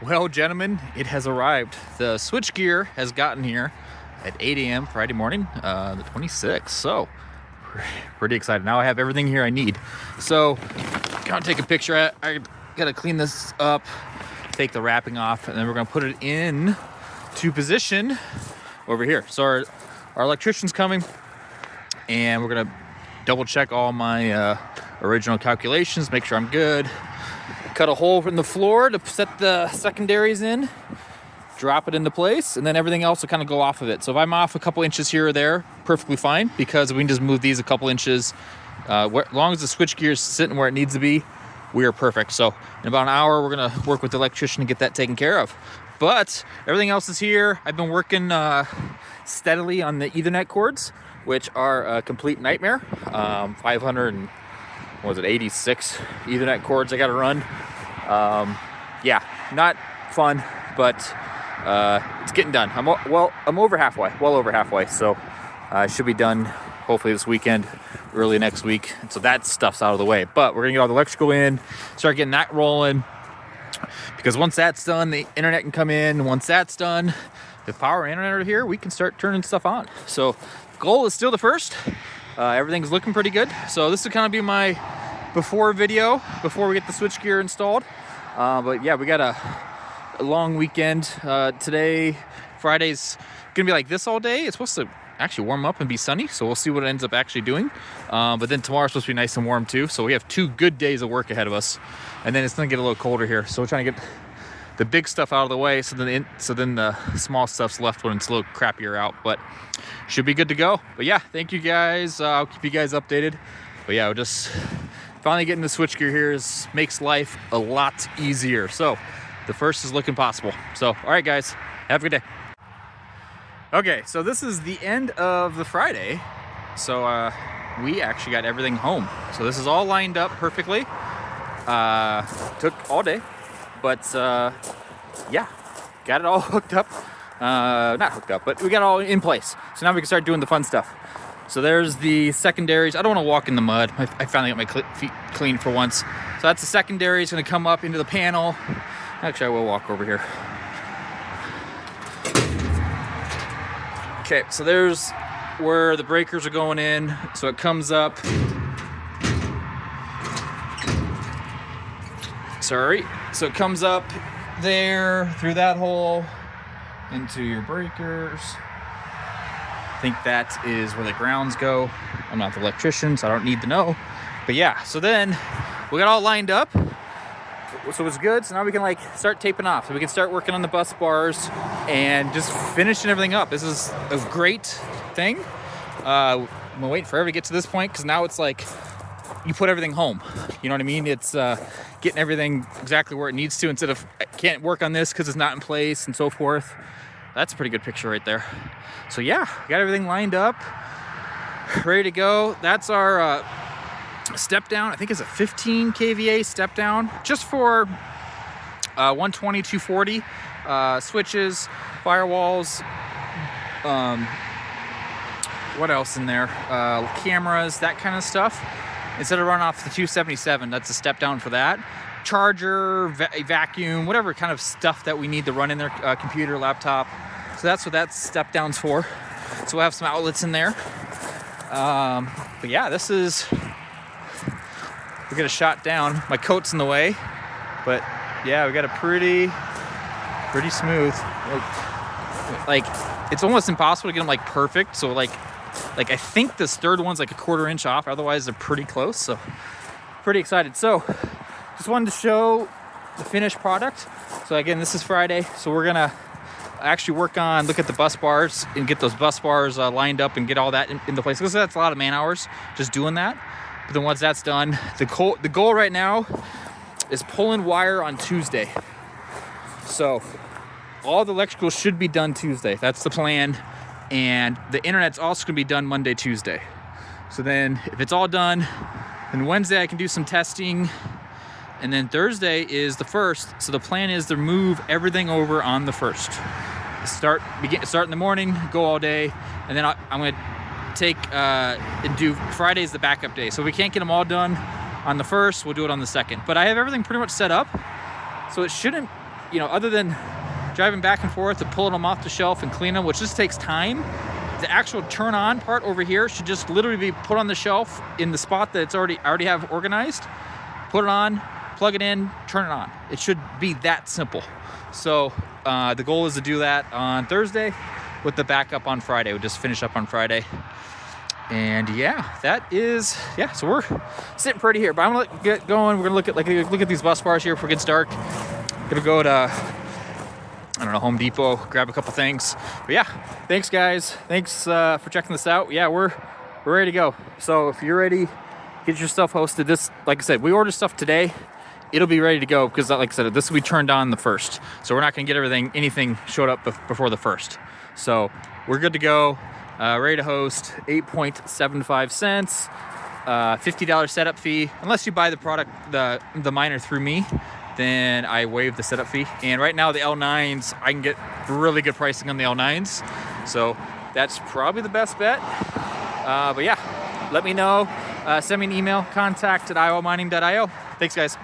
Well, gentlemen, it has arrived. The switchgear has gotten here at 8 a.m. Friday morning, the 26th. So, pretty excited. Now I have everything here I need. So, gonna take a picture. I gotta clean this up, take the wrapping off, and then we're gonna put it in to position over here. So our electrician's coming, and we're gonna double check all my original calculations, make sure I'm good. Cut a hole in the floor to set the secondaries in, drop it into place, and then everything else will kind of go off of it. So if I'm off a couple inches here or there, perfectly fine, because we can just move these a couple inches. As long as the switchgear is sitting where it needs to be, we are perfect. So in about an hour, we're gonna work with the electrician to get that taken care of. But everything else is here. I've been working steadily on the Ethernet cords, which are a complete nightmare. 586 Ethernet cords I gotta run. Yeah, not fun, but it's getting done. I'm over halfway, well over halfway. So I should be done hopefully this weekend, early next week. And so that stuff's out of the way. But we're gonna get all the electrical in, start getting that rolling. Because once that's done, the internet can come in. Once that's done, the power and internet are here, we can start turning stuff on. So goal is still the first. Everything's looking pretty good. So this will kind of be my before video, before we get the switchgear installed. But yeah, we got a long weekend. Today, Friday's gonna be like this all day. It's supposed to actually warm up and be sunny, so we'll see what it ends up actually doing. But then tomorrow's supposed to be nice and warm too. So we have 2 good days of work ahead of us. And then it's gonna get a little colder here. So we're trying to get the big stuff out of the way, so then the small stuff's left when it's a little crappier out, but should be good to go. But yeah, thank you guys. I'll keep you guys updated. But yeah, we're just finally getting the switchgear here makes life a lot easier. So the first is looking possible. So all right, guys, have a good day. Okay, so this is the end of the Friday. So we actually got everything home. So this is all lined up perfectly. Took all day, but yeah, got it all hooked up. Not hooked up, but we got it all in place. So now we can start doing the fun stuff. So there's the secondaries. I don't want to walk in the mud. I finally got my feet clean for once. So that's the secondary. It's going to come up into the panel. Actually, I will walk over here. Okay, so there's where the breakers are going in. So it comes up. Sorry. So it comes up there through that hole into your breakers. I think that is where the grounds go. I'm not the electrician, so I don't need to know. But yeah, so then we got all lined up. So it's good. So now we can like start taping off. So we can start working on the bus bars and just finishing everything up. This is a great thing. I'm gonna wait forever to get to this point, because now it's like you put everything home. You know what I mean? It's getting everything exactly where it needs to, instead of I can't work on this because it's not in place and so forth. That's a pretty good picture right there. So yeah, got everything lined up, ready to go. That's our step down. I think it's a 15 kVA step down, just for 120, 240 switches, firewalls. What else in there? Cameras, that kind of stuff. Instead of running off the 277, that's a step down for that. Charger, vacuum, whatever kind of stuff that we need to run in their computer, laptop. So that's what that step down's for. So we'll have some outlets in there. But yeah, this is, we get a shot down. My coat's in the way, but yeah, we got a pretty smooth. Like it's almost impossible to get them like perfect. So like I think this third one's like a 1/4 inch off. Otherwise they're pretty close. So pretty excited. So just wanted to show the finished product. So again, this is Friday. So we're gonna actually look at the bus bars and get those bus bars lined up and get all that into place. Because that's a lot of man hours just doing that. But then once that's done, the goal right now is pulling wire on Tuesday. So all the electrical should be done Tuesday. That's the plan. And the internet's also gonna be done Monday, Tuesday. So then if it's all done, then Wednesday I can do some testing. And then Thursday is the 1st. So the plan is to move everything over on the 1st. Start in the morning, go all day. And then I'm gonna take and do Friday's the backup day. So if we can't get them all done on the 1st, we'll do it on the 2nd. But I have everything pretty much set up. So it shouldn't you know, other than driving back and forth and pulling them off the shelf and cleaning them, which just takes time, the actual turn on part over here should just literally be put on the shelf in the spot that it's already have organized. Put it on, plug it in, turn it on. It should be that simple. So the goal is to do that on Thursday with the backup on Friday. We'll just finish up on Friday. And yeah, that is, yeah, so we're sitting pretty here, but I'm gonna get going. We're gonna look at these bus bars here before it gets dark. Gonna go to, I don't know, Home Depot, grab a couple things. But yeah, thanks guys. Thanks for checking this out. Yeah, we're ready to go. So if you're ready, get your stuff hosted. This, like I said, we ordered stuff today. It'll be ready to go because, like I said, this will be turned on the 1st. So we're not gonna get anything showed up before the 1st. So we're good to go. Ready to host. 8.75 cents. $50 setup fee. Unless you buy the product, the miner through me, then I waive the setup fee. And right now the L9s, I can get really good pricing on the L9s. So that's probably the best bet. But yeah, let me know. Send me an email, contact@iowamining.io. Thanks guys.